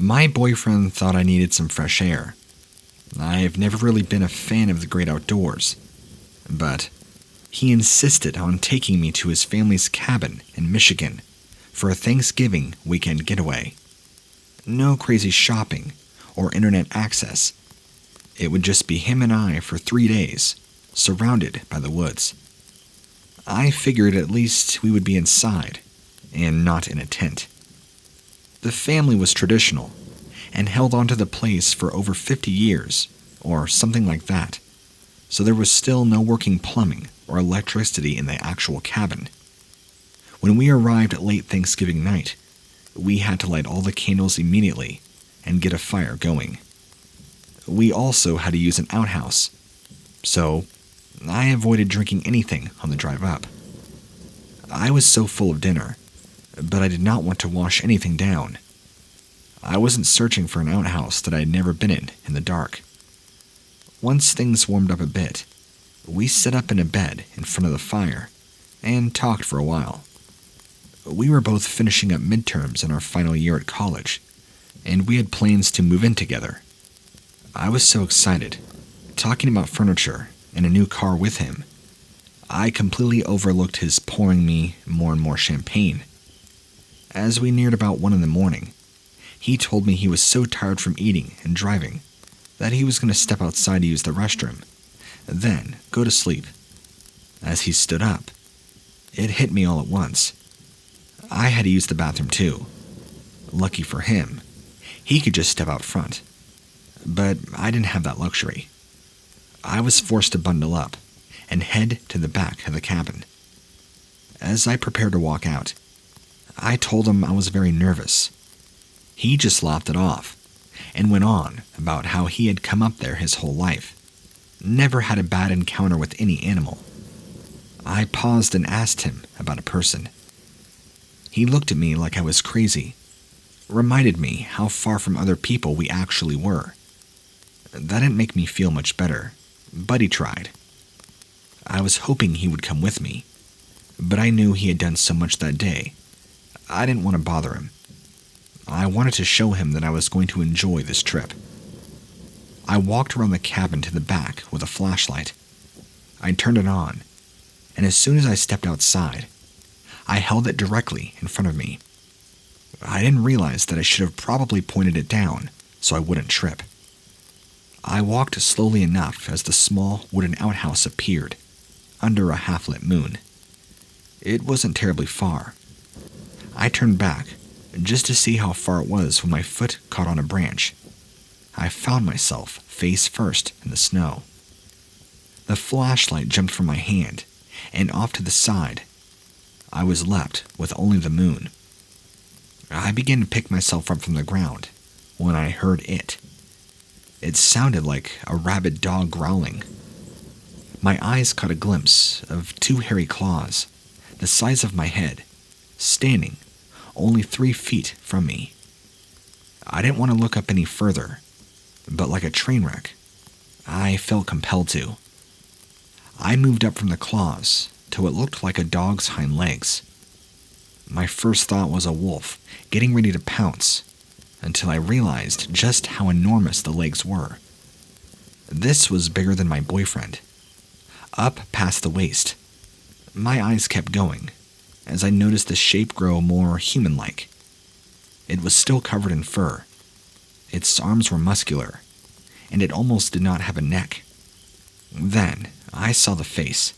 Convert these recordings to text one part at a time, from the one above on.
My boyfriend thought I needed some fresh air. I've never really been a fan of the great outdoors, but he insisted on taking me to his family's cabin in Michigan for a Thanksgiving weekend getaway. No crazy shopping or internet access. It would just be him and I for 3 days, surrounded by the woods. I figured at least we would be inside and not in a tent. The family was traditional and held onto the place for over 50 years, or something like that, so there was still no working plumbing or electricity in the actual cabin. When we arrived late Thanksgiving night, we had to light all the candles immediately and get a fire going. We also had to use an outhouse, so I avoided drinking anything on the drive up. I was so full of dinner, but I did not want to wash anything down. I wasn't searching for an outhouse that I had never been in the dark. Once things warmed up a bit, we set up in a bed in front of the fire and talked for a while. We were both finishing up midterms in our final year at college, and we had plans to move in together. I was so excited, talking about furniture and a new car with him. I completely overlooked his pouring me more and more champagne. As we neared about 1 a.m, he told me he was so tired from eating and driving that he was going to step outside to use the restroom, then go to sleep. As he stood up, it hit me all at once. I had to use the bathroom too. Lucky for him, he could just step out front. But I didn't have that luxury. I was forced to bundle up and head to the back of the cabin. As I prepared to walk out, I told him I was very nervous. He just laughed it off and went on about how he had come up there his whole life, never had a bad encounter with any animal. I paused and asked him about a person. He looked at me like I was crazy, reminded me how far from other people we actually were. That didn't make me feel much better, but he tried. I was hoping he would come with me, but I knew he had done so much that day. I didn't want to bother him. I wanted to show him that I was going to enjoy this trip. I walked around the cabin to the back with a flashlight. I turned it on, and as soon as I stepped outside, I held it directly in front of me. I didn't realize that I should have probably pointed it down so I wouldn't trip. I walked slowly enough as the small wooden outhouse appeared, under a half-lit moon. It wasn't terribly far. I turned back, just to see how far it was when my foot caught on a branch. I found myself face first in the snow. The flashlight jumped from my hand, and off to the side. I was left with only the moon. I began to pick myself up from the ground when I heard it. It sounded like a rabid dog growling. My eyes caught a glimpse of 2 hairy claws, the size of my head, standing only 3 feet from me. I didn't want to look up any further, but like a train wreck, I felt compelled to. I moved up from the claws to what looked like a dog's hind legs. My first thought was a wolf getting ready to pounce, until I realized just how enormous the legs were. This was bigger than my boyfriend. Up past the waist. My eyes kept going as I noticed the shape grow more human-like. It was still covered in fur. Its arms were muscular, and it almost did not have a neck. Then I saw the face.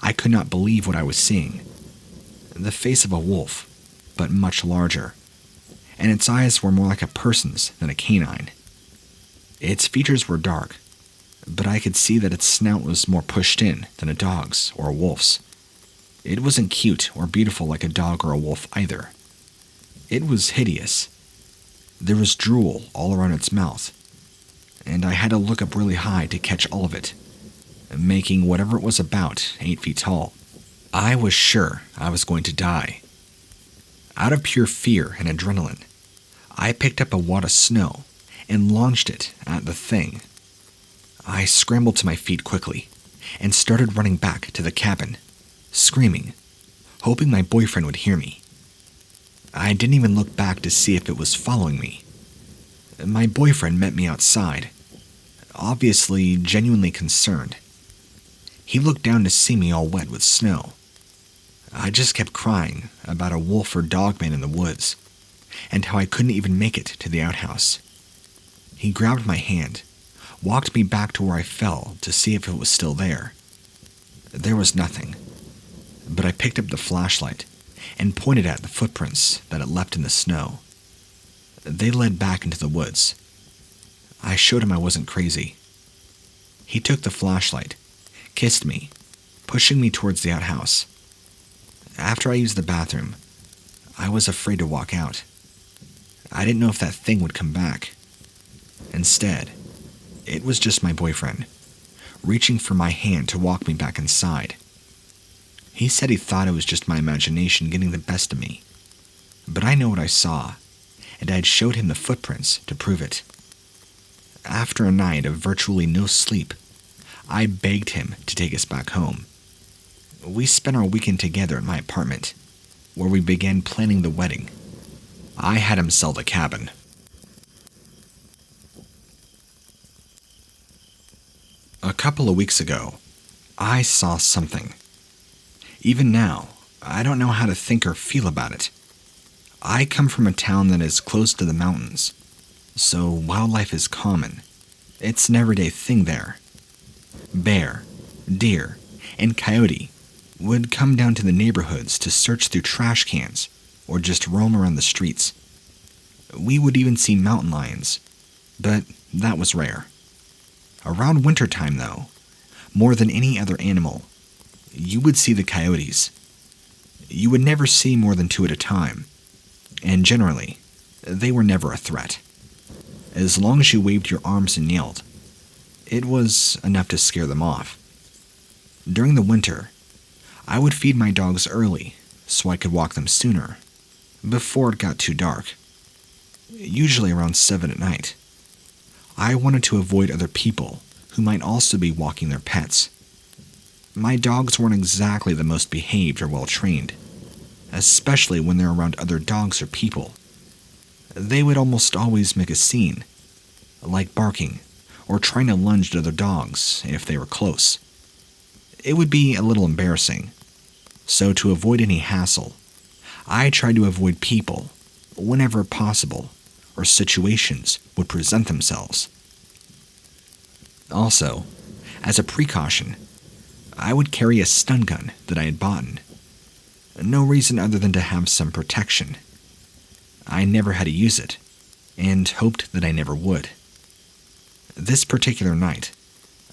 I could not believe what I was seeing. The face of a wolf, but much larger, and its eyes were more like a person's than a canine. Its features were dark, but I could see that its snout was more pushed in than a dog's or a wolf's. It wasn't cute or beautiful like a dog or a wolf either. It was hideous. There was drool all around its mouth, and I had to look up really high to catch all of it, making whatever it was about 8 feet tall. I was sure I was going to die. Out of pure fear and adrenaline, I picked up a wad of snow and launched it at the thing. I scrambled to my feet quickly and started running back to the cabin, screaming, hoping my boyfriend would hear me. I didn't even look back to see if it was following me, My boyfriend met me outside, obviously genuinely concerned. He looked down to see me all wet with snow. I just kept crying about a wolf or dogman in the woods, and how I couldn't even make it to the outhouse. He grabbed my hand, walked me back to where I fell to see if it was still there. There was nothing, but I picked up the flashlight and pointed at the footprints that it left in the snow. They led back into the woods. I showed him I wasn't crazy. He took the flashlight, kissed me, pushing me towards the outhouse. After I used the bathroom, I was afraid to walk out. I didn't know if that thing would come back. Instead, it was just my boyfriend, reaching for my hand to walk me back inside. He said he thought it was just my imagination getting the best of me, but I know what I saw, and I had showed him the footprints to prove it. After a night of virtually no sleep, I begged him to take us back home. We spent our weekend together at my apartment, where we began planning the wedding. I had him sell the cabin. A couple of weeks ago, I saw something. Even now, I don't know how to think or feel about it. I come from a town that is close to the mountains, so wildlife is common. It's an everyday thing there. Bear, deer, and coyote would come down to the neighborhoods to search through trash cans or just roam around the streets. We would even see mountain lions, but that was rare. Around wintertime, though, more than any other animal, you would see the coyotes. You would never see more than 2 at a time, and generally, they were never a threat. As long as you waved your arms and yelled, it was enough to scare them off. During the winter, I would feed my dogs early so I could walk them sooner, before it got too dark, usually around 7 at night. I wanted to avoid other people who might also be walking their pets. My dogs weren't exactly the most behaved or well-trained, especially when they're around other dogs or people. They would almost always make a scene, like barking or trying to lunge at other dogs if they were close. It would be a little embarrassing, so to avoid any hassle, I tried to avoid people whenever possible or situations would present themselves. Also, as a precaution, I would carry a stun gun that I had bought. No reason other than to have some protection. I never had to use it, and hoped that I never would. This particular night,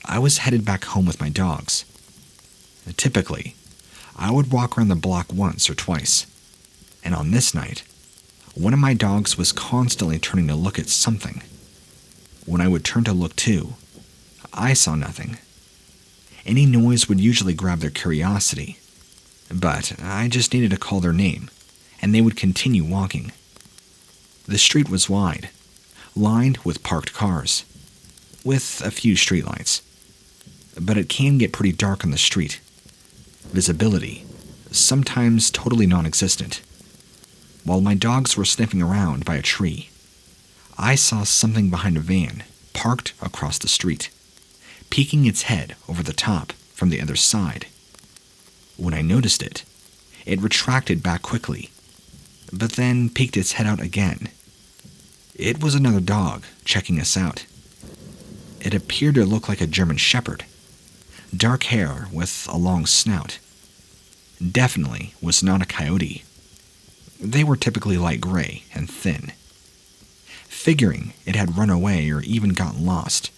I was headed back home with my dogs. Typically, I would walk around the block once or twice, and on this night, one of my dogs was constantly turning to look at something. When I would turn to look too, I saw nothing. Any noise would usually grab their curiosity, but I just needed to call their name, and they would continue walking. The street was wide, lined with parked cars, with a few streetlights, but it can get pretty dark on the street. Visibility, sometimes totally non-existent. While my dogs were sniffing around by a tree, I saw something behind a van parked across the street, peeking its head over the top from the other side. When I noticed it, it retracted back quickly, but then peeked its head out again. It was another dog checking us out. It appeared to look like a German Shepherd, dark hair with a long snout. Definitely was not a coyote. They were typically light gray and thin. Figuring it had run away or even gotten lost,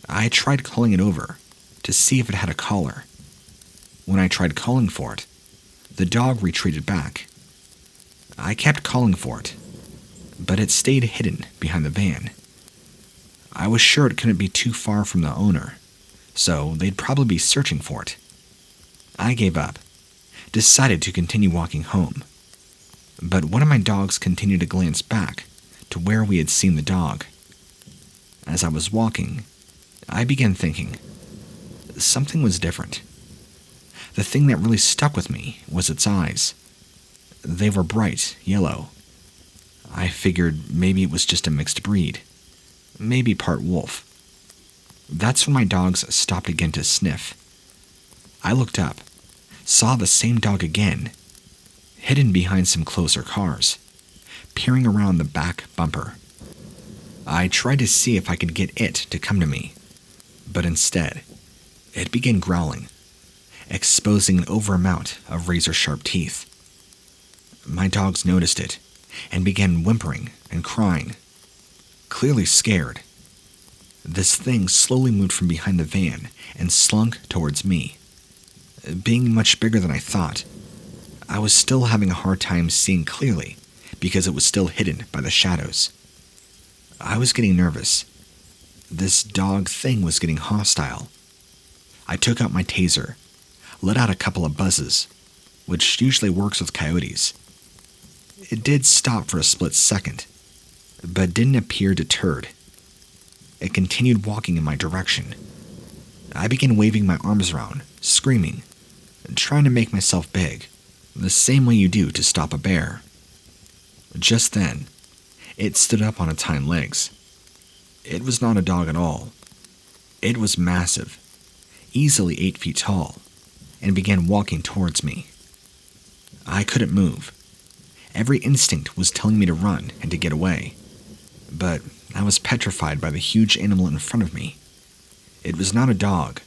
I tried calling it over to see if it had a collar. When I tried calling for it, the dog retreated back. I kept calling for it, but it stayed hidden behind the van. I was sure it couldn't be too far from the owner, so they'd probably be searching for it. I gave up, decided to continue walking home. But one of my dogs continued to glance back to where we had seen the dog. As I was walking, I began thinking. Something was different. The thing that really stuck with me was its eyes. They were bright yellow. I figured maybe it was just a mixed breed, maybe part wolf. That's when my dogs stopped again to sniff. I looked up, saw the same dog again, hidden behind some closer cars, peering around the back bumper. I tried to see if I could get it to come to me, but instead, it began growling, exposing an overamount of razor-sharp teeth. My dogs noticed it and began whimpering and crying, clearly scared. This thing slowly moved from behind the van and slunk towards me. Being much bigger than I thought, I was still having a hard time seeing clearly because it was still hidden by the shadows. I was getting nervous. This dog thing was getting hostile. I took out my taser, let out a couple of buzzes, which usually works with coyotes. It did stop for a split second, but didn't appear deterred. It continued walking in my direction. I began waving my arms around, screaming, and trying to make myself big, the same way you do to stop a bear. Just then, it stood up on its hind legs. It was not a dog at all. It was massive, easily 8 feet tall, and began walking towards me. I couldn't move. Every instinct was telling me to run and to get away, but I was petrified by the huge animal in front of me. It was not a dog.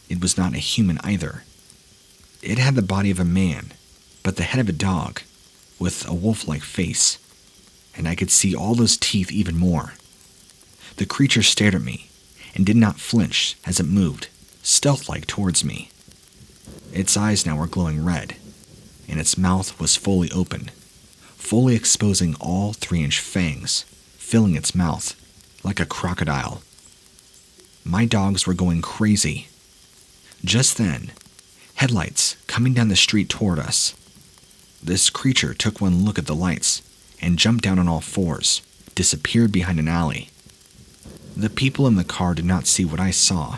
It was not a human either. It had the body of a man, but the head of a dog, with a wolf-like face, and I could see all those teeth even more. The creature stared at me and did not flinch as it moved, stealth-like towards me. Its eyes now were glowing red, and its mouth was fully open, fully exposing all 3-inch fangs, filling its mouth like a crocodile. My dogs were going crazy. Just then, headlights coming down the street toward us. This creature took one look at the lights and jumped down on all fours, disappeared behind an alley. The people in the car did not see what I saw.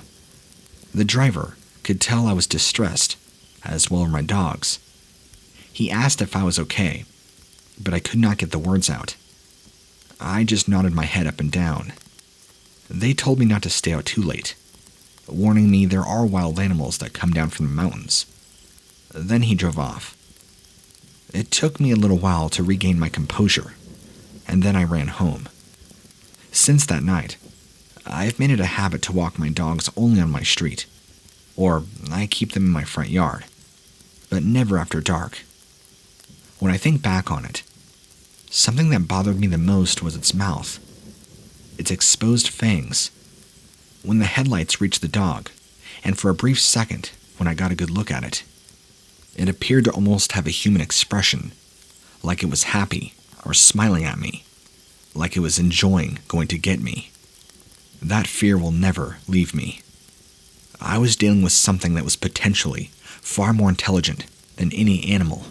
The driver could tell I was distressed, as well as my dogs. He asked if I was okay, but I could not get the words out. I just nodded my head up and down. They told me not to stay out too late, warning me there are wild animals that come down from the mountains. Then he drove off. It took me a little while to regain my composure, and then I ran home. Since that night, I've made it a habit to walk my dogs only on my street, or I keep them in my front yard, but never after dark. When I think back on it, something that bothered me the most was its mouth, its exposed fangs. When the headlights reached the dog, and for a brief second when I got a good look at it, it appeared to almost have a human expression, like it was happy or smiling at me, like it was enjoying going to get me. That fear will never leave me. I was dealing with something that was potentially far more intelligent than any animal